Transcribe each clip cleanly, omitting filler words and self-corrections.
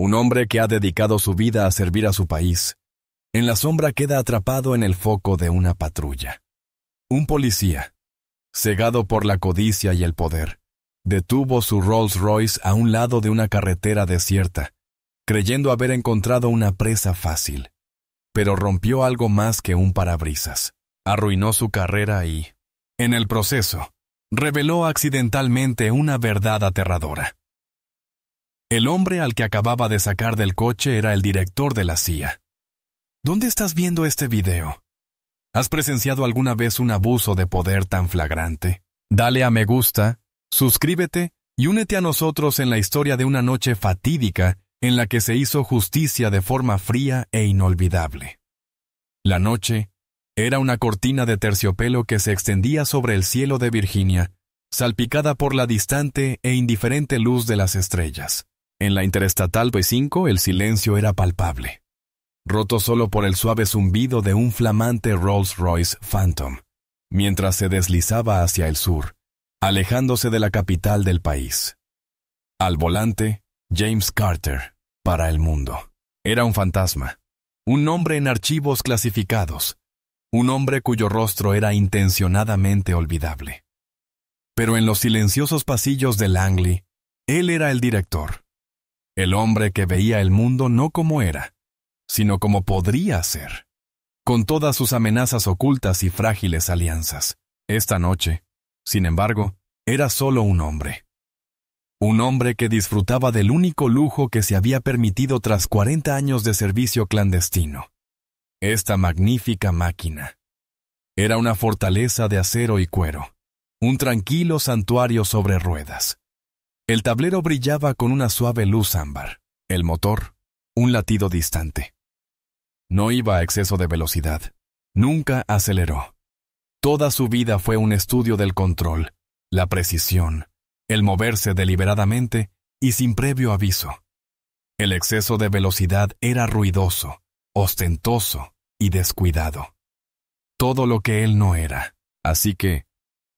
Un hombre que ha dedicado su vida a servir a su país. En la sombra queda atrapado en el foco de una patrulla. Un policía, cegado por la codicia y el poder, detuvo su Rolls Royce a un lado de una carretera desierta, creyendo haber encontrado una presa fácil. Pero rompió algo más que un parabrisas. Arruinó su carrera y, en el proceso, reveló accidentalmente una verdad aterradora. El hombre al que acababa de sacar del coche era el director de la CIA. ¿Dónde estás viendo este video? ¿Has presenciado alguna vez un abuso de poder tan flagrante? Dale a me gusta, suscríbete y únete a nosotros en la historia de una noche fatídica en la que se hizo justicia de forma fría e inolvidable. La noche era una cortina de terciopelo que se extendía sobre el cielo de Virginia, salpicada por la distante e indiferente luz de las estrellas. En la Interestatal 5 el silencio era palpable, roto solo por el suave zumbido de un flamante Rolls-Royce Phantom, mientras se deslizaba hacia el sur, alejándose de la capital del país. Al volante, James Carter, para el mundo. Era un fantasma, un nombre en archivos clasificados, un hombre cuyo rostro era intencionadamente olvidable. Pero en los silenciosos pasillos de Langley, él era el director. El hombre que veía el mundo no como era, sino como podría ser, con todas sus amenazas ocultas y frágiles alianzas. Esta noche, sin embargo, era solo un hombre. Un hombre que disfrutaba del único lujo que se había permitido tras 40 años de servicio clandestino. Esta magnífica máquina. Era una fortaleza de acero y cuero, un tranquilo santuario sobre ruedas. El tablero brillaba con una suave luz ámbar. El motor, un latido distante. No iba a exceso de velocidad. Nunca aceleró. Toda su vida fue un estudio del control, la precisión, el moverse deliberadamente y sin previo aviso. El exceso de velocidad era ruidoso, ostentoso y descuidado. Todo lo que él no era. Así que,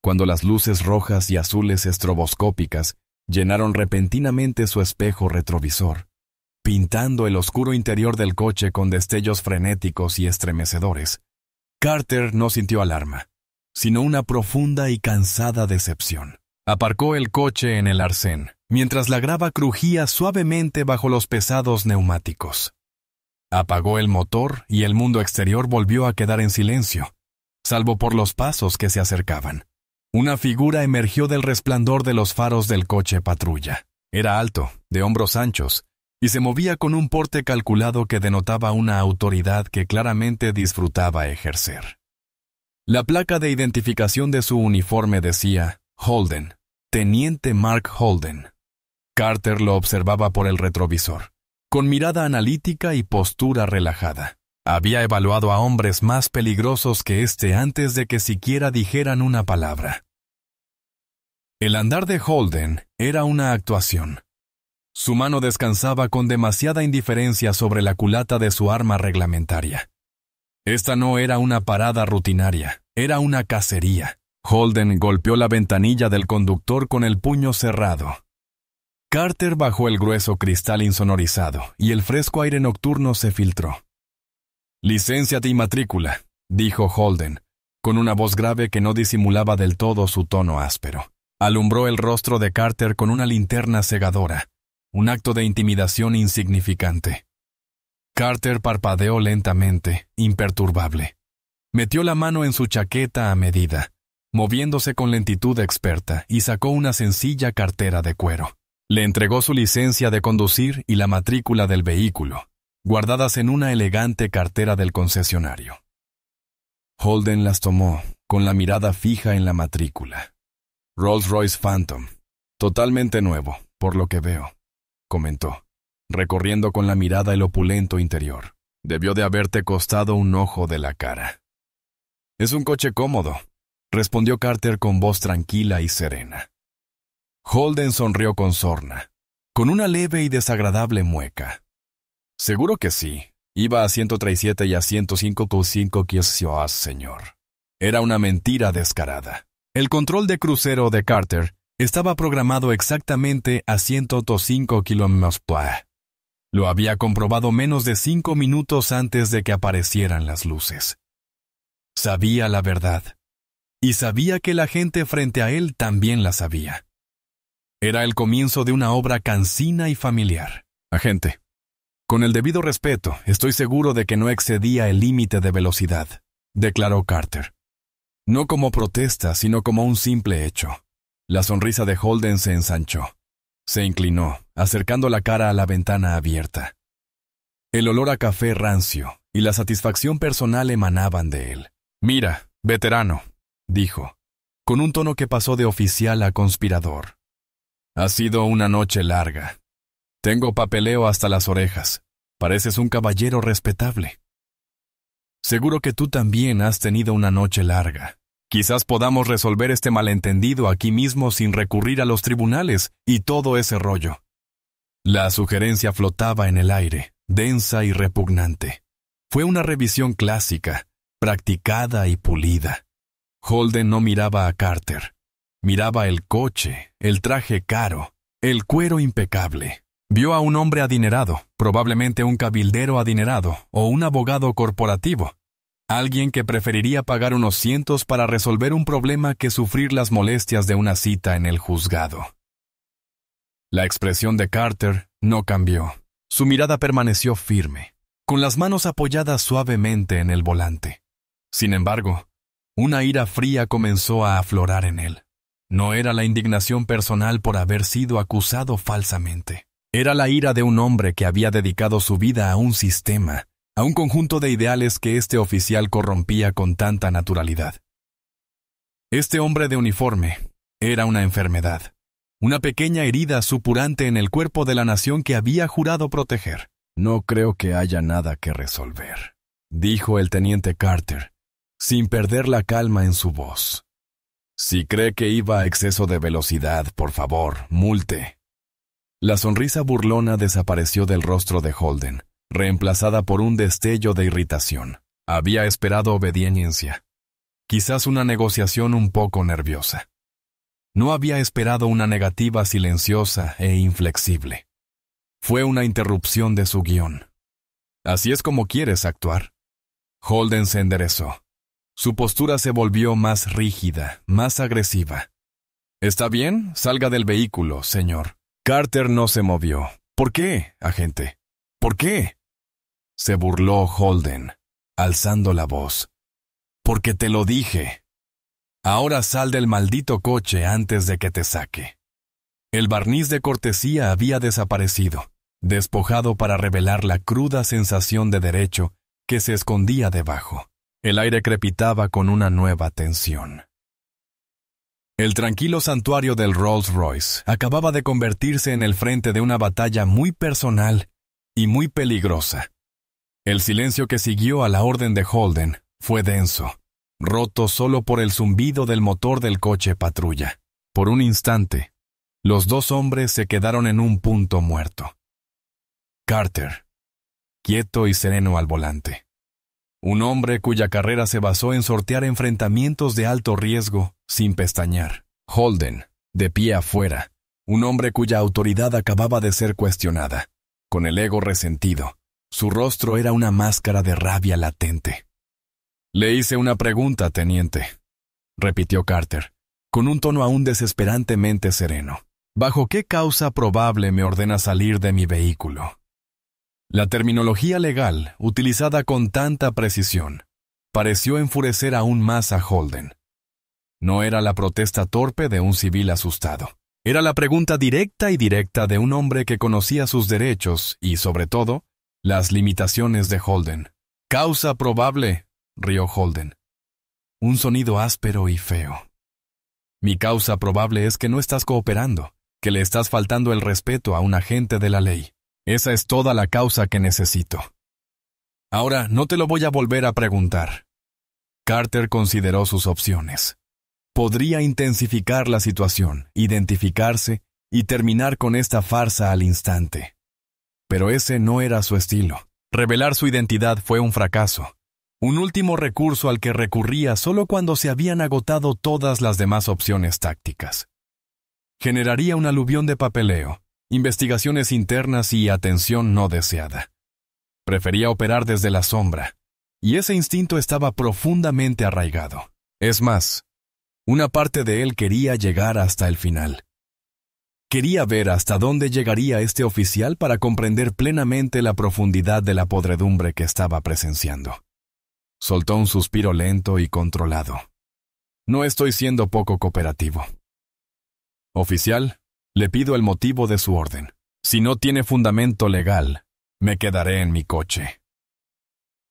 cuando las luces rojas y azules estroboscópicas llenaron repentinamente su espejo retrovisor, pintando el oscuro interior del coche con destellos frenéticos y estremecedores, Carter no sintió alarma, sino una profunda y cansada decepción. Aparcó el coche en el arcén, mientras la grava crujía suavemente bajo los pesados neumáticos. Apagó el motor y el mundo exterior volvió a quedar en silencio, salvo por los pasos que se acercaban. Una figura emergió del resplandor de los faros del coche patrulla. Era alto, de hombros anchos, y se movía con un porte calculado que denotaba una autoridad que claramente disfrutaba ejercer. La placa de identificación de su uniforme decía Holden, Teniente Mark Holden. Carter lo observaba por el retrovisor, con mirada analítica y postura relajada. Había evaluado a hombres más peligrosos que este antes de que siquiera dijeran una palabra. El andar de Holden era una actuación. Su mano descansaba con demasiada indiferencia sobre la culata de su arma reglamentaria. Esta no era una parada rutinaria, era una cacería. Holden golpeó la ventanilla del conductor con el puño cerrado. Carter bajó el grueso cristal insonorizado y el fresco aire nocturno se filtró. «Licénciate y matrícula», dijo Holden, con una voz grave que no disimulaba del todo su tono áspero. Alumbró el rostro de Carter con una linterna cegadora, un acto de intimidación insignificante. Carter parpadeó lentamente, imperturbable. Metió la mano en su chaqueta a medida, moviéndose con lentitud experta, y sacó una sencilla cartera de cuero. Le entregó su licencia de conducir y la matrícula del vehículo, guardadas en una elegante cartera del concesionario. Holden las tomó, con la mirada fija en la matrícula. Rolls-Royce Phantom, totalmente nuevo, por lo que veo, comentó, recorriendo con la mirada el opulento interior. Debió de haberte costado un ojo de la cara. Es un coche cómodo, respondió Carter con voz tranquila y serena. Holden sonrió con sorna, con una leve y desagradable mueca. Seguro que sí. Iba a 137 y a 105,5 km/h, señor. Era una mentira descarada. El control de crucero de Carter estaba programado exactamente a 105 km/h. Lo había comprobado menos de 5 minutos antes de que aparecieran las luces. Sabía la verdad. Y sabía que la gente frente a él también la sabía. Era el comienzo de una obra cansina y familiar. Agente, con el debido respeto, estoy seguro de que no excedía el límite de velocidad, declaró Carter. No como protesta, sino como un simple hecho. La sonrisa de Holden se ensanchó. Se inclinó, acercando la cara a la ventana abierta. El olor a café rancio y la satisfacción personal emanaban de él. Mira, veterano, dijo, con un tono que pasó de oficial a conspirador. Ha sido una noche larga. Tengo papeleo hasta las orejas. Pareces un caballero respetable. Seguro que tú también has tenido una noche larga. Quizás podamos resolver este malentendido aquí mismo sin recurrir a los tribunales y todo ese rollo. La sugerencia flotaba en el aire, densa y repugnante. Fue una revisión clásica, practicada y pulida. Holden no miraba a Carter. Miraba el coche, el traje caro, el cuero impecable. Vio a un hombre adinerado, probablemente un cabildero adinerado o un abogado corporativo. Alguien que preferiría pagar unos cientos para resolver un problema que sufrir las molestias de una cita en el juzgado. La expresión de Carter no cambió. Su mirada permaneció firme, con las manos apoyadas suavemente en el volante. Sin embargo, una ira fría comenzó a aflorar en él. No era la indignación personal por haber sido acusado falsamente. Era la ira de un hombre que había dedicado su vida a un sistema, a un conjunto de ideales que este oficial corrompía con tanta naturalidad. Este hombre de uniforme era una enfermedad, una pequeña herida supurante en el cuerpo de la nación que había jurado proteger. No creo que haya nada que resolver, dijo el teniente Carter, sin perder la calma en su voz. Si cree que iba a exceso de velocidad, por favor, multe. La sonrisa burlona desapareció del rostro de Holden, reemplazada por un destello de irritación. Había esperado obediencia. Quizás una negociación un poco nerviosa. No había esperado una negativa silenciosa e inflexible. Fue una interrupción de su guión. ¿Así es como quieres actuar? Holden se enderezó. Su postura se volvió más rígida, más agresiva. «Está bien, salga del vehículo, señor». Carter no se movió. «¿Por qué, agente? ¿Por qué?». Se burló Holden, alzando la voz. «Porque te lo dije. Ahora sal del maldito coche antes de que te saque». El barniz de cortesía había desaparecido, despojado para revelar la cruda sensación de derecho que se escondía debajo. El aire crepitaba con una nueva tensión. El tranquilo santuario del Rolls-Royce acababa de convertirse en el frente de una batalla muy personal y muy peligrosa. El silencio que siguió a la orden de Holden fue denso, roto solo por el zumbido del motor del coche patrulla. Por un instante, los dos hombres se quedaron en un punto muerto. Carter, quieto y sereno al volante. Un hombre cuya carrera se basó en sortear enfrentamientos de alto riesgo sin pestañear. Holden, de pie afuera, un hombre cuya autoridad acababa de ser cuestionada, con el ego resentido. Su rostro era una máscara de rabia latente. «Le hice una pregunta, teniente», repitió Carter, con un tono aún desesperantemente sereno. «¿Bajo qué causa probable me ordena salir de mi vehículo?». La terminología legal, utilizada con tanta precisión, pareció enfurecer aún más a Holden. No era la protesta torpe de un civil asustado. Era la pregunta directa de un hombre que conocía sus derechos y, sobre todo, las limitaciones de Holden. «Causa probable», rió Holden. Un sonido áspero y feo. «Mi causa probable es que no estás cooperando, que le estás faltando el respeto a un agente de la ley. Esa es toda la causa que necesito. Ahora no te lo voy a volver a preguntar». Carter consideró sus opciones. Podría intensificar la situación, identificarse y terminar con esta farsa al instante. Pero ese no era su estilo. Revelar su identidad fue un fracaso. Un último recurso al que recurría solo cuando se habían agotado todas las demás opciones tácticas. Generaría un aluvión de papeleo, investigaciones internas y atención no deseada. Prefería operar desde la sombra, y ese instinto estaba profundamente arraigado. Es más, una parte de él quería llegar hasta el final. Quería ver hasta dónde llegaría este oficial para comprender plenamente la profundidad de la podredumbre que estaba presenciando. Soltó un suspiro lento y controlado. No estoy siendo poco cooperativo. Oficial, le pido el motivo de su orden. Si no tiene fundamento legal, me quedaré en mi coche.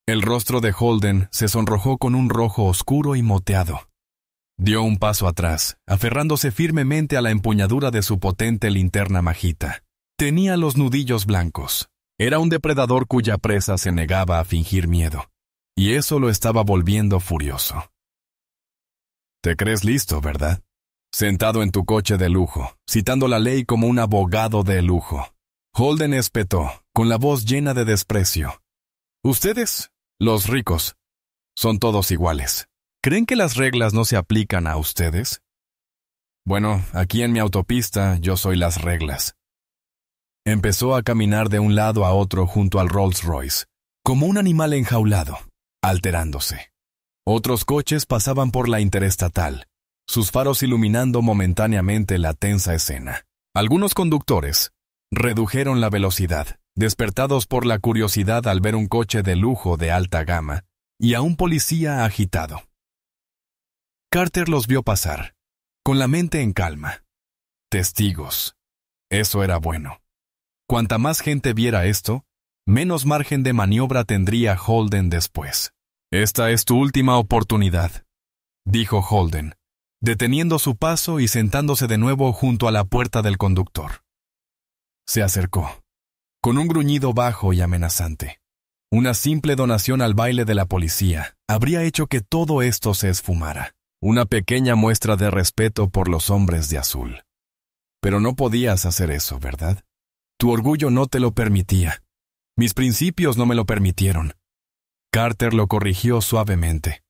El rostro de Holden se sonrojó con un rojo oscuro y moteado. Dio un paso atrás, aferrándose firmemente a la empuñadura de su potente linterna majita. Tenía los nudillos blancos. Era un depredador cuya presa se negaba a fingir miedo, y eso lo estaba volviendo furioso. Te crees listo, ¿verdad? Sentado en tu coche de lujo, citando la ley como un abogado de lujo. Holden espetó, con la voz llena de desprecio. Ustedes, los ricos, son todos iguales. ¿Creen que las reglas no se aplican a ustedes? Bueno, aquí en mi autopista yo soy las reglas. Empezó a caminar de un lado a otro junto al Rolls Royce, como un animal enjaulado, alterándose. Otros coches pasaban por la interestatal, sus faros iluminando momentáneamente la tensa escena. Algunos conductores redujeron la velocidad, despertados por la curiosidad al ver un coche de lujo de alta gama y a un policía agitado. Carter los vio pasar, con la mente en calma. Testigos. Eso era bueno. Cuanta más gente viera esto, menos margen de maniobra tendría Holden después. Esta es tu última oportunidad, dijo Holden, deteniendo su paso y sentándose de nuevo junto a la puerta del conductor. Se acercó, con un gruñido bajo y amenazante. Una simple donación al baile de la policía habría hecho que todo esto se esfumara. Una pequeña muestra de respeto por los hombres de azul. Pero no podías hacer eso, ¿verdad? Tu orgullo no te lo permitía. Mis principios no me lo permitieron. Carter lo corrigió suavemente.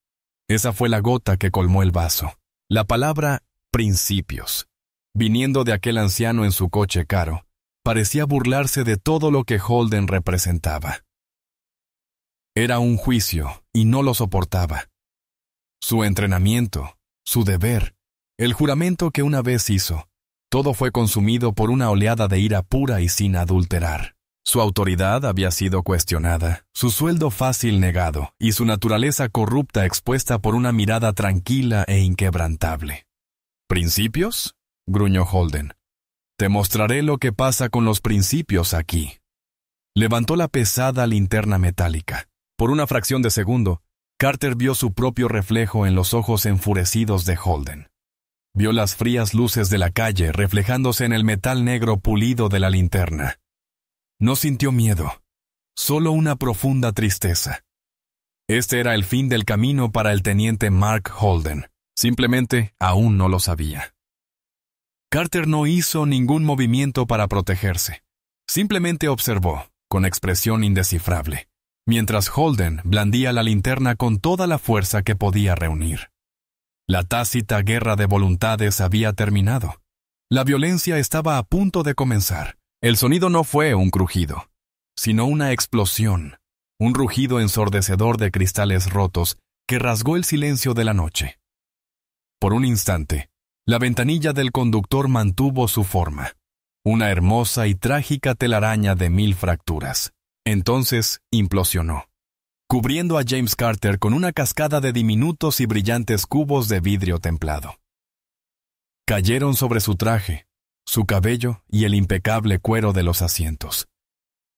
Esa fue la gota que colmó el vaso. La palabra principios, viniendo de aquel anciano en su coche caro, parecía burlarse de todo lo que Holden representaba. Era un juicio y no lo soportaba. Su entrenamiento, su deber, el juramento que una vez hizo, todo fue consumido por una oleada de ira pura y sin adulterar. Su autoridad había sido cuestionada, su sueldo fácil negado y su naturaleza corrupta expuesta por una mirada tranquila e inquebrantable. ¿Principios?, gruñó Holden. Te mostraré lo que pasa con los principios aquí. Levantó la pesada linterna metálica. Por una fracción de segundo, Carter vio su propio reflejo en los ojos enfurecidos de Holden. Vio las frías luces de la calle reflejándose en el metal negro pulido de la linterna. No sintió miedo, solo una profunda tristeza. Este era el fin del camino para el teniente Mark Holden. Simplemente aún no lo sabía. Carter no hizo ningún movimiento para protegerse. Simplemente observó, con expresión indescifrable, mientras Holden blandía la linterna con toda la fuerza que podía reunir. La tácita guerra de voluntades había terminado. La violencia estaba a punto de comenzar. El sonido no fue un crujido, sino una explosión, un rugido ensordecedor de cristales rotos que rasgó el silencio de la noche. Por un instante, la ventanilla del conductor mantuvo su forma, una hermosa y trágica telaraña de 1000 fracturas. Entonces implosionó, cubriendo a James Carter con una cascada de diminutos y brillantes cubos de vidrio templado. Cayeron sobre su traje, su cabello y el impecable cuero de los asientos.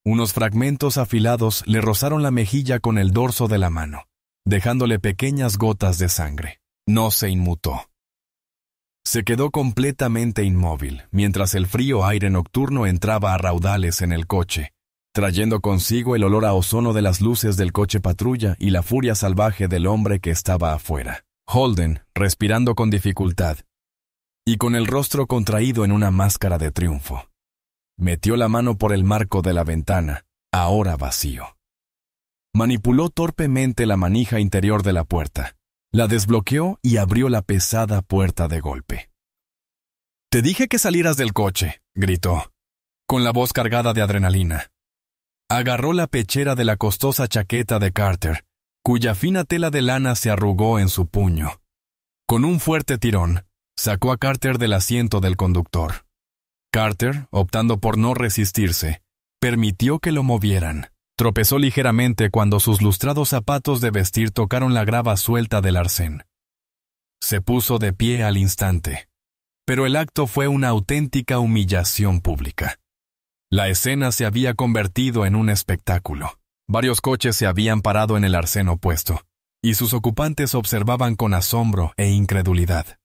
Unos fragmentos afilados le rozaron la mejilla con el dorso de la mano, dejándole pequeñas gotas de sangre. No se inmutó. Se quedó completamente inmóvil, mientras el frío aire nocturno entraba a raudales en el coche, trayendo consigo el olor a ozono de las luces del coche patrulla y la furia salvaje del hombre que estaba afuera. Holden, respirando con dificultad, y con el rostro contraído en una máscara de triunfo, metió la mano por el marco de la ventana, ahora vacío. Manipuló torpemente la manija interior de la puerta, la desbloqueó y abrió la pesada puerta de golpe. «Te dije que salieras del coche», gritó. con la voz cargada de adrenalina. Agarró la pechera de la costosa chaqueta de Carter, cuya fina tela de lana se arrugó en su puño. Con un fuerte tirón, sacó a Carter del asiento del conductor. Carter, optando por no resistirse, permitió que lo movieran. Tropezó ligeramente cuando sus lustrados zapatos de vestir tocaron la grava suelta del arcén. Se puso de pie al instante, pero el acto fue una auténtica humillación pública. La escena se había convertido en un espectáculo. Varios coches se habían parado en el arcén opuesto, y sus ocupantes observaban con asombro e incredulidad.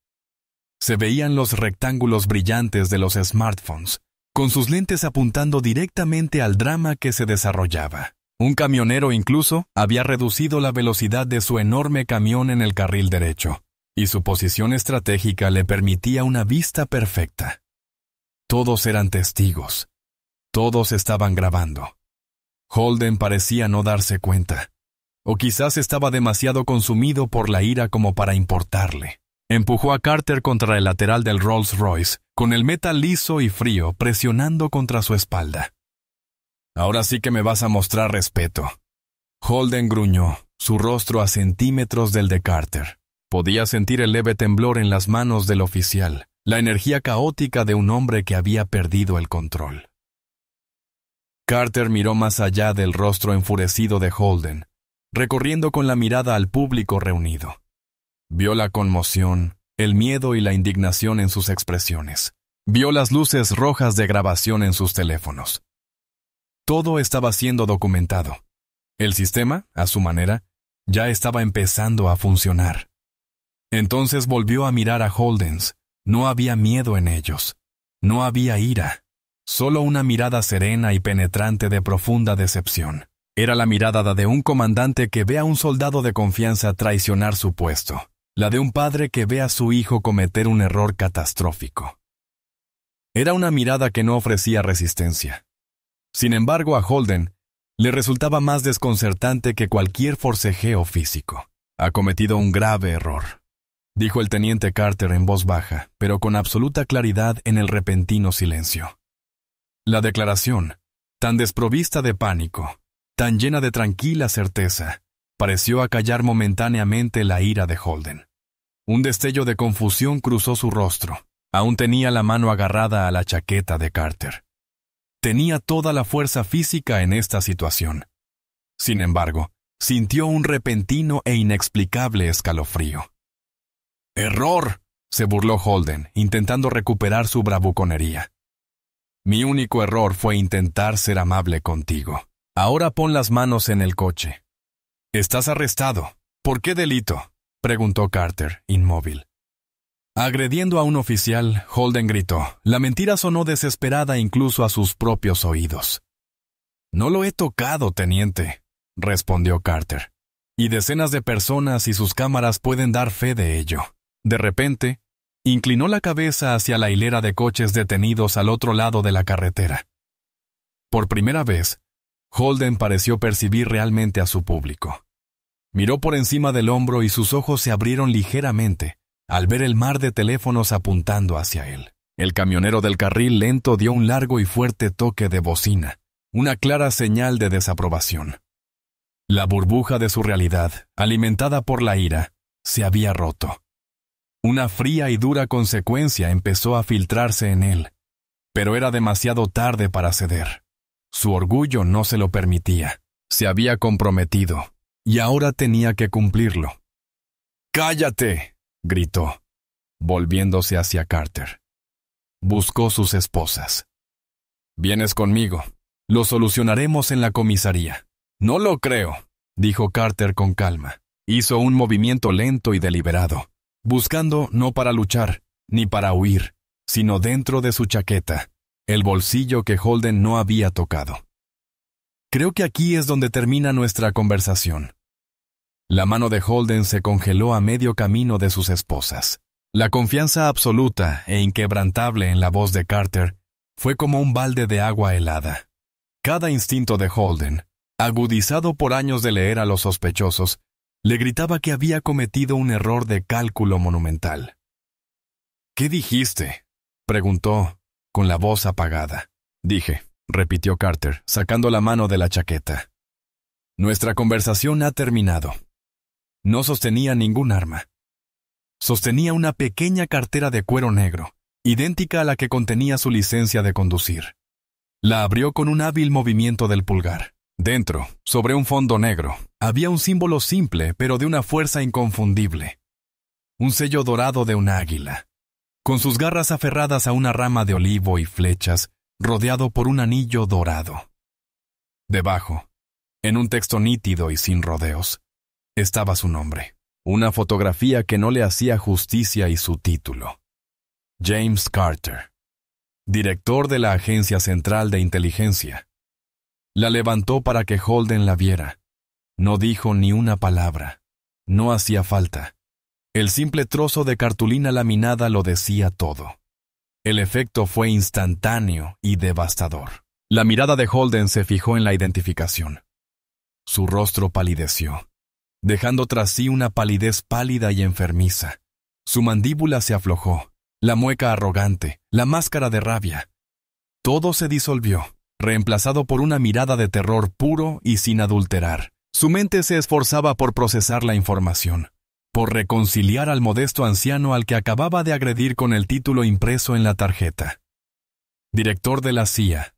Se veían los rectángulos brillantes de los smartphones, con sus lentes apuntando directamente al drama que se desarrollaba. Un camionero incluso había reducido la velocidad de su enorme camión en el carril derecho, y su posición estratégica le permitía una vista perfecta. Todos eran testigos. Todos estaban grabando. Holden parecía no darse cuenta, o quizás estaba demasiado consumido por la ira como para importarle. Empujó a Carter contra el lateral del Rolls Royce, con el metal liso y frío presionando contra su espalda. «Ahora sí que me vas a mostrar respeto». Holden gruñó, su rostro a centímetros del de Carter. Podía sentir el leve temblor en las manos del oficial, la energía caótica de un hombre que había perdido el control. Carter miró más allá del rostro enfurecido de Holden, recorriendo con la mirada al público reunido. Vio la conmoción, el miedo y la indignación en sus expresiones. Vio las luces rojas de grabación en sus teléfonos. Todo estaba siendo documentado. El sistema, a su manera, ya estaba empezando a funcionar. Entonces volvió a mirar a Holdens. No había miedo en ellos. No había ira. Solo una mirada serena y penetrante de profunda decepción. Era la mirada de un comandante que ve a un soldado de confianza traicionar su puesto. La de un padre que ve a su hijo cometer un error catastrófico. Era una mirada que no ofrecía resistencia. Sin embargo, a Holden le resultaba más desconcertante que cualquier forcejeo físico. «Ha cometido un grave error», dijo el teniente Carter en voz baja, pero con absoluta claridad en el repentino silencio. La declaración, tan desprovista de pánico, tan llena de tranquila certeza, pareció acallar momentáneamente la ira de Holden. Un destello de confusión cruzó su rostro. Aún tenía la mano agarrada a la chaqueta de Carter. Tenía toda la fuerza física en esta situación. Sin embargo, sintió un repentino e inexplicable escalofrío. «¡Error!», se burló Holden, intentando recuperar su bravuconería. «Mi único error fue intentar ser amable contigo. Ahora pon las manos en el coche». «Estás arrestado. ¿Por qué delito?», preguntó Carter, inmóvil. Agrediendo a un oficial, Holden gritó. La mentira sonó desesperada incluso a sus propios oídos. «No lo he tocado, teniente», respondió Carter. «Y decenas de personas y sus cámaras pueden dar fe de ello». De repente, inclinó la cabeza hacia la hilera de coches detenidos al otro lado de la carretera. Por primera vez, Holden pareció percibir realmente a su público. Miró por encima del hombro y sus ojos se abrieron ligeramente al ver el mar de teléfonos apuntando hacia él. El camionero del carril lento dio un largo y fuerte toque de bocina, una clara señal de desaprobación. La burbuja de su realidad, alimentada por la ira, se había roto. Una fría y dura consecuencia empezó a filtrarse en él, pero era demasiado tarde para ceder. Su orgullo no se lo permitía. Se había comprometido, y ahora tenía que cumplirlo. «¡Cállate!», gritó, volviéndose hacia Carter. Buscó sus esposas. «Vienes conmigo. Lo solucionaremos en la comisaría». «No lo creo», dijo Carter con calma. Hizo un movimiento lento y deliberado, buscando no para luchar, ni para huir, sino dentro de su chaqueta, el bolsillo que Holden no había tocado. «Creo que aquí es donde termina nuestra conversación». La mano de Holden se congeló a medio camino de sus esposas. La confianza absoluta e inquebrantable en la voz de Carter fue como un balde de agua helada. Cada instinto de Holden, agudizado por años de leer a los sospechosos, le gritaba que había cometido un error de cálculo monumental. «¿Qué dijiste?», preguntó, con la voz apagada. dije, repitió Carter, sacando la mano de la chaqueta. Nuestra conversación ha terminado. No sostenía ningún arma. Sostenía una pequeña cartera de cuero negro, idéntica a la que contenía su licencia de conducir. La abrió con un hábil movimiento del pulgar. Dentro, sobre un fondo negro, había un símbolo simple, pero de una fuerza inconfundible. Un sello dorado de un águila, con sus garras aferradas a una rama de olivo y flechas, rodeado por un anillo dorado. Debajo, en un texto nítido y sin rodeos, estaba su nombre, una fotografía que no le hacía justicia y su título. James Carter, director de la Agencia Central de Inteligencia. La levantó para que Holden la viera. No dijo ni una palabra. No hacía falta. El simple trozo de cartulina laminada lo decía todo. El efecto fue instantáneo y devastador. La mirada de Holden se fijó en la identificación. Su rostro palideció, dejando tras sí una palidez pálida y enfermiza. Su mandíbula se aflojó, la mueca arrogante, la máscara de rabia. Todo se disolvió, reemplazado por una mirada de terror puro y sin adulterar. Su mente se esforzaba por procesar la información, por reconciliar al modesto anciano al que acababa de agredir con el título impreso en la tarjeta. Director de la CIA,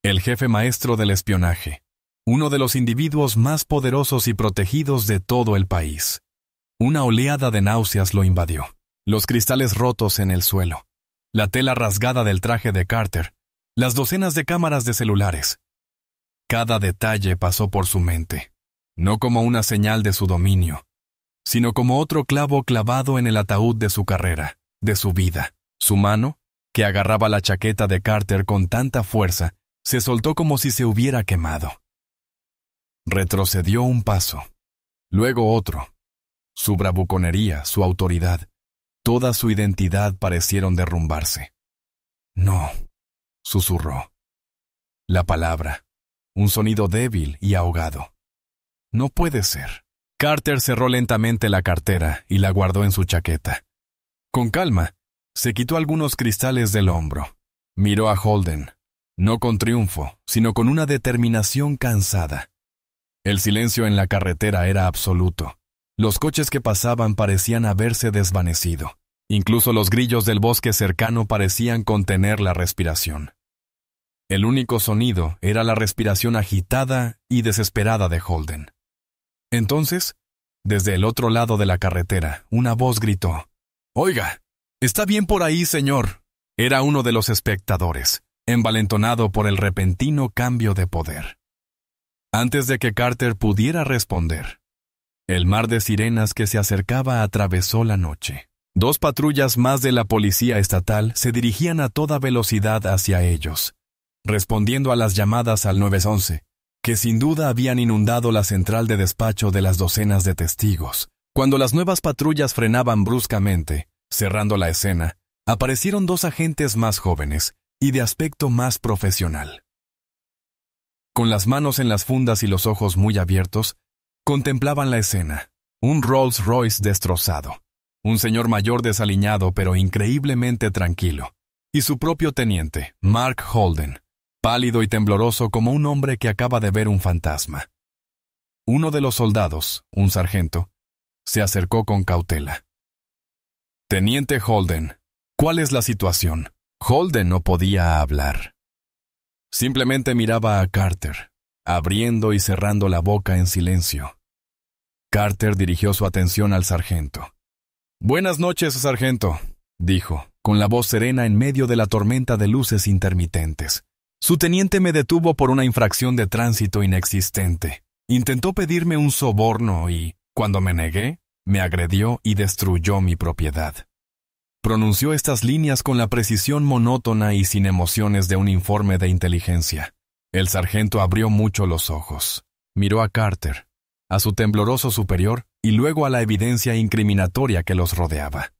el jefe maestro del espionaje, uno de los individuos más poderosos y protegidos de todo el país. Una oleada de náuseas lo invadió. Los cristales rotos en el suelo, la tela rasgada del traje de Carter, las docenas de cámaras de celulares. Cada detalle pasó por su mente, no como una señal de su dominio, sino como otro clavo clavado en el ataúd de su carrera, de su vida. Su mano, que agarraba la chaqueta de Carter con tanta fuerza, se soltó como si se hubiera quemado. Retrocedió un paso, luego otro. Su bravuconería, su autoridad, toda su identidad parecieron derrumbarse. No, susurró. La palabra, un sonido débil y ahogado. No puede ser. Carter cerró lentamente la cartera y la guardó en su chaqueta. Con calma, se quitó algunos cristales del hombro. Miró a Holden, no con triunfo, sino con una determinación cansada. El silencio en la carretera era absoluto. Los coches que pasaban parecían haberse desvanecido. Incluso los grillos del bosque cercano parecían contener la respiración. El único sonido era la respiración agitada y desesperada de Holden. Entonces, desde el otro lado de la carretera, una voz gritó: «¡Oiga! ¿Está bien por ahí, señor?». Era uno de los espectadores, envalentonado por el repentino cambio de poder. Antes de que Carter pudiera responder, el mar de sirenas que se acercaba atravesó la noche. 2 patrullas más de la policía estatal se dirigían a toda velocidad hacia ellos, respondiendo a las llamadas al 911, que sin duda habían inundado la central de despacho de las docenas de testigos. Cuando las nuevas patrullas frenaban bruscamente, cerrando la escena, aparecieron 2 agentes más jóvenes y de aspecto más profesional. Con las manos en las fundas y los ojos muy abiertos, contemplaban la escena. Un Rolls Royce destrozado, un señor mayor desaliñado pero increíblemente tranquilo, y su propio teniente, Mark Holden, pálido y tembloroso como un hombre que acaba de ver un fantasma. Uno de los soldados, un sargento, se acercó con cautela. «Teniente Holden, ¿cuál es la situación?». Holden no podía hablar. Simplemente miraba a Carter, abriendo y cerrando la boca en silencio. Carter dirigió su atención al sargento. «Buenas noches, sargento», dijo, con la voz serena en medio de la tormenta de luces intermitentes. «Su teniente me detuvo por una infracción de tránsito inexistente. Intentó pedirme un soborno y, cuando me negué, me agredió y destruyó mi propiedad». Pronunció estas líneas con la precisión monótona y sin emociones de un informe de inteligencia. El sargento abrió mucho los ojos. Miró a Carter, a su tembloroso superior y luego a la evidencia incriminatoria que los rodeaba.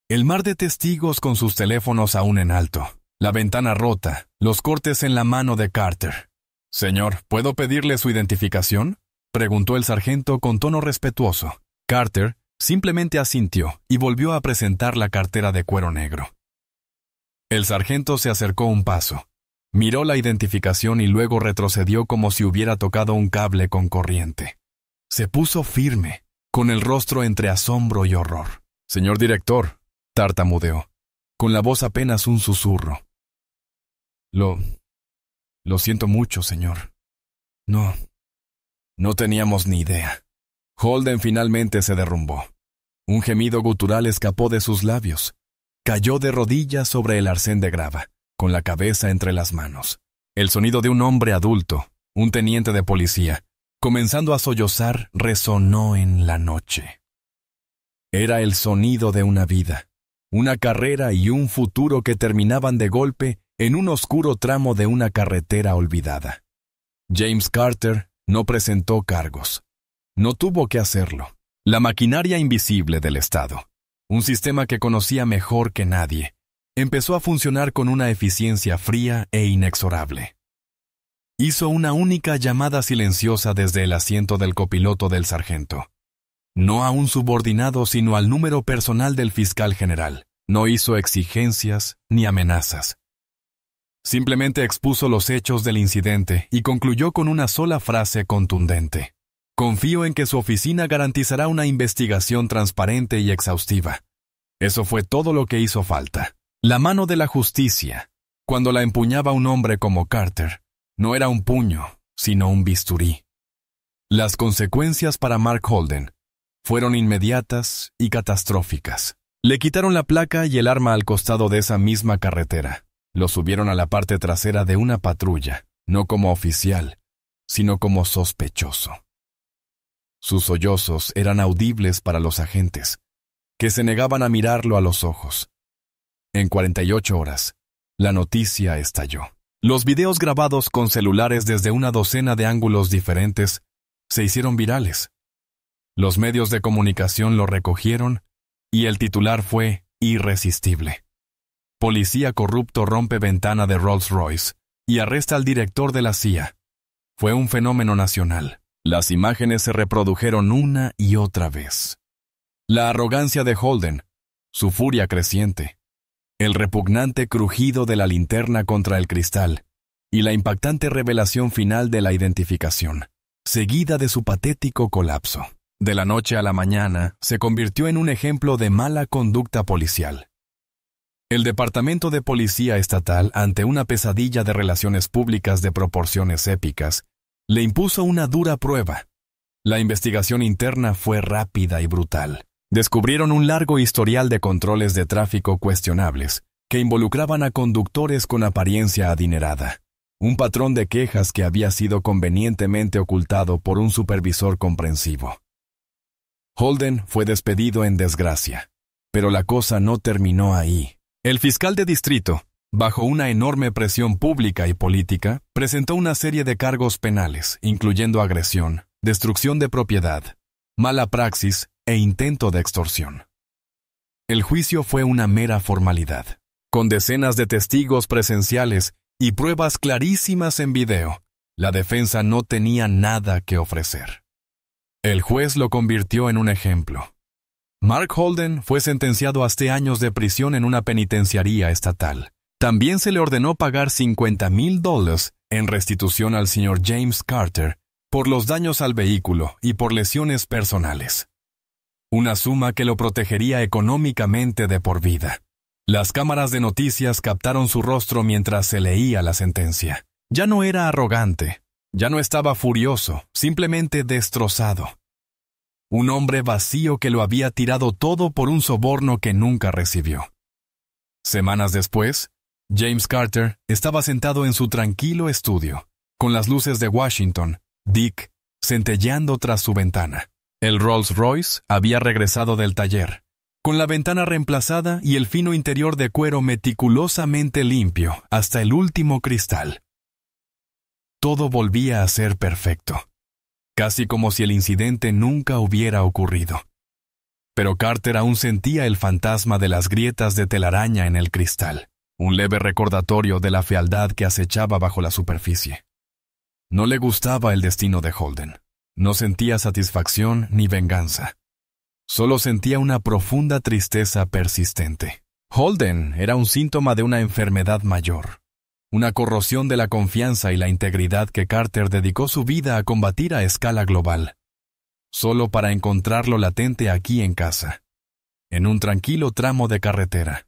El mar de testigos con sus teléfonos aún en alto, la ventana rota, los cortes en la mano de Carter. «Señor, ¿puedo pedirle su identificación?», preguntó el sargento con tono respetuoso. Carter simplemente asintió y volvió a presentar la cartera de cuero negro. El sargento se acercó un paso, Miró la identificación y luego retrocedió como si hubiera tocado un cable con corriente. Se puso firme, con el rostro entre asombro y horror. «Señor director», tartamudeó, con la voz apenas un susurro. Lo siento mucho, señor. No teníamos ni idea». Holden finalmente se derrumbó. Un gemido gutural escapó de sus labios. Cayó de rodillas sobre el arcén de grava, con la cabeza entre las manos. El sonido de un hombre adulto, un teniente de policía, comenzando a sollozar, resonó en la noche. Era el sonido de una vida, una carrera y un futuro que terminaban de golpe en un oscuro tramo de una carretera olvidada. James Carter no presentó cargos. No tuvo que hacerlo. La maquinaria invisible del Estado, un sistema que conocía mejor que nadie, empezó a funcionar con una eficiencia fría e inexorable. Hizo una única llamada silenciosa desde el asiento del copiloto del sargento. No a un subordinado, sino al número personal del fiscal general. No hizo exigencias ni amenazas. Simplemente expuso los hechos del incidente y concluyó con una sola frase contundente. «Confío en que su oficina garantizará una investigación transparente y exhaustiva». Eso fue todo lo que hizo falta. La mano de la justicia, cuando la empuñaba un hombre como Carter, no era un puño, sino un bisturí. Las consecuencias para Mark Holden fueron inmediatas y catastróficas. Le quitaron la placa y el arma al costado de esa misma carretera. Lo subieron a la parte trasera de una patrulla, no como oficial, sino como sospechoso. Sus sollozos eran audibles para los agentes, que se negaban a mirarlo a los ojos. En 48 horas, la noticia estalló. Los videos grabados con celulares desde una docena de ángulos diferentes se hicieron virales. Los medios de comunicación lo recogieron y el titular fue irresistible. Policía corrupto rompe ventana de Rolls-Royce y arresta al director de la CIA. Fue un fenómeno nacional. Las imágenes se reprodujeron una y otra vez. La arrogancia de Holden, su furia creciente, el repugnante crujido de la linterna contra el cristal y la impactante revelación final de la identificación, seguida de su patético colapso. De la noche a la mañana, se convirtió en un ejemplo de mala conducta policial. El Departamento de Policía Estatal, ante una pesadilla de relaciones públicas de proporciones épicas, le impuso una dura prueba. La investigación interna fue rápida y brutal. Descubrieron un largo historial de controles de tráfico cuestionables que involucraban a conductores con apariencia adinerada. Un patrón de quejas que había sido convenientemente ocultado por un supervisor comprensivo. Holden fue despedido en desgracia, pero la cosa no terminó ahí. El fiscal de distrito, bajo una enorme presión pública y política, presentó una serie de cargos penales, incluyendo agresión, destrucción de propiedad, mala praxis e intento de extorsión. El juicio fue una mera formalidad, con decenas de testigos presenciales y pruebas clarísimas en video. La defensa no tenía nada que ofrecer. El juez lo convirtió en un ejemplo. Mark Holden fue sentenciado a hasta años de prisión en una penitenciaría estatal. También se le ordenó pagar $50,000 en restitución al señor James Carter por los daños al vehículo y por lesiones personales. Una suma que lo protegería económicamente de por vida. Las cámaras de noticias captaron su rostro mientras se leía la sentencia. Ya no era arrogante, ya no estaba furioso, simplemente destrozado. Un hombre vacío que lo había tirado todo por un soborno que nunca recibió. Semanas después, James Carter estaba sentado en su tranquilo estudio, con las luces de Washington, Dick, centelleando tras su ventana. El Rolls-Royce había regresado del taller, con la ventana reemplazada y el fino interior de cuero meticulosamente limpio hasta el último cristal. Todo volvía a ser perfecto, casi como si el incidente nunca hubiera ocurrido. Pero Carter aún sentía el fantasma de las grietas de telaraña en el cristal, un leve recordatorio de la fealdad que acechaba bajo la superficie. No le gustaba el destino de Holden. No sentía satisfacción ni venganza. Solo sentía una profunda tristeza persistente. Holden era un síntoma de una enfermedad mayor. una corrosión de la confianza y la integridad que Carter dedicó su vida a combatir a escala global, solo para encontrarlo latente aquí en casa, en un tranquilo tramo de carretera.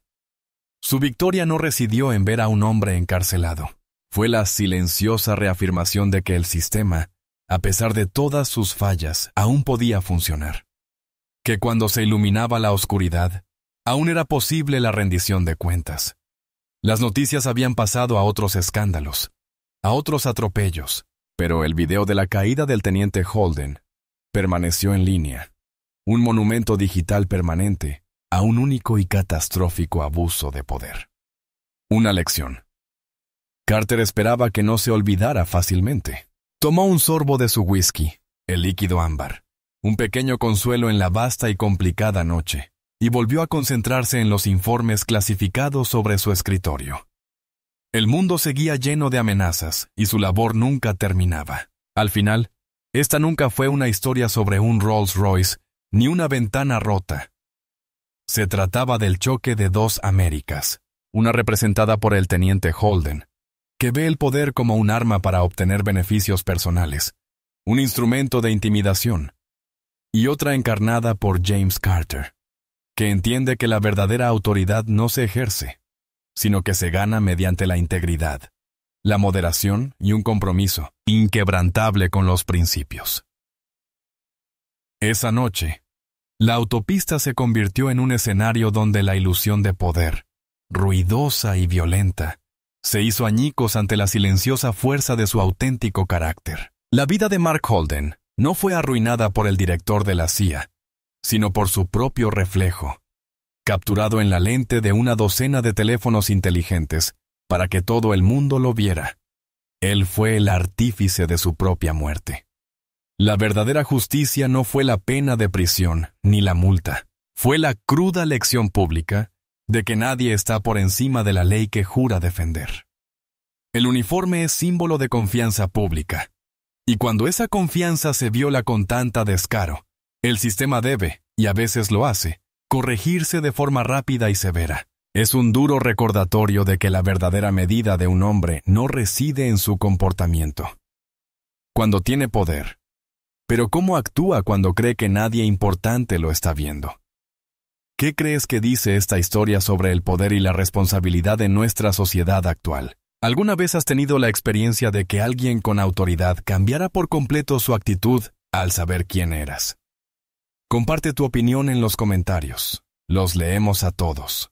Su victoria no residió en ver a un hombre encarcelado. Fue la silenciosa reafirmación de que el sistema, a pesar de todas sus fallas, aún podía funcionar. Que cuando se iluminaba la oscuridad, aún era posible la rendición de cuentas. Las noticias habían pasado a otros escándalos, a otros atropellos, pero el video de la caída del teniente Holden permaneció en línea, un monumento digital permanente a un único y catastrófico abuso de poder. Una lección. Carter esperaba que no se olvidara fácilmente. Tomó un sorbo de su whisky, el líquido ámbar, un pequeño consuelo en la vasta y complicada noche, y volvió a concentrarse en los informes clasificados sobre su escritorio. El mundo seguía lleno de amenazas, y su labor nunca terminaba. Al final, esta nunca fue una historia sobre un Rolls Royce, ni una ventana rota. Se trataba del choque de dos Américas, una representada por el teniente Holden, que ve el poder como un arma para obtener beneficios personales, un instrumento de intimidación, y otra encarnada por James Carter, que entiende que la verdadera autoridad no se ejerce, sino que se gana mediante la integridad, la moderación y un compromiso inquebrantable con los principios. Esa noche, la autopista se convirtió en un escenario donde la ilusión de poder, ruidosa y violenta, se hizo añicos ante la silenciosa fuerza de su auténtico carácter. La vida de Mark Holden no fue arruinada por el director de la CIA, sino por su propio reflejo, capturado en la lente de una docena de teléfonos inteligentes para que todo el mundo lo viera. Él fue el artífice de su propia muerte. La verdadera justicia no fue la pena de prisión ni la multa, fue la cruda lección pública de que nadie está por encima de la ley que jura defender. El uniforme es símbolo de confianza pública, y cuando esa confianza se viola con tanta descaro, el sistema debe, y a veces lo hace, corregirse de forma rápida y severa. Es un duro recordatorio de que la verdadera medida de un hombre no reside en su comportamiento. Cuando tiene poder, pero ¿cómo actúa cuando cree que nadie importante lo está viendo? ¿Qué crees que dice esta historia sobre el poder y la responsabilidad en nuestra sociedad actual? ¿Alguna vez has tenido la experiencia de que alguien con autoridad cambiara por completo su actitud al saber quién eras? Comparte tu opinión en los comentarios. Los leemos a todos.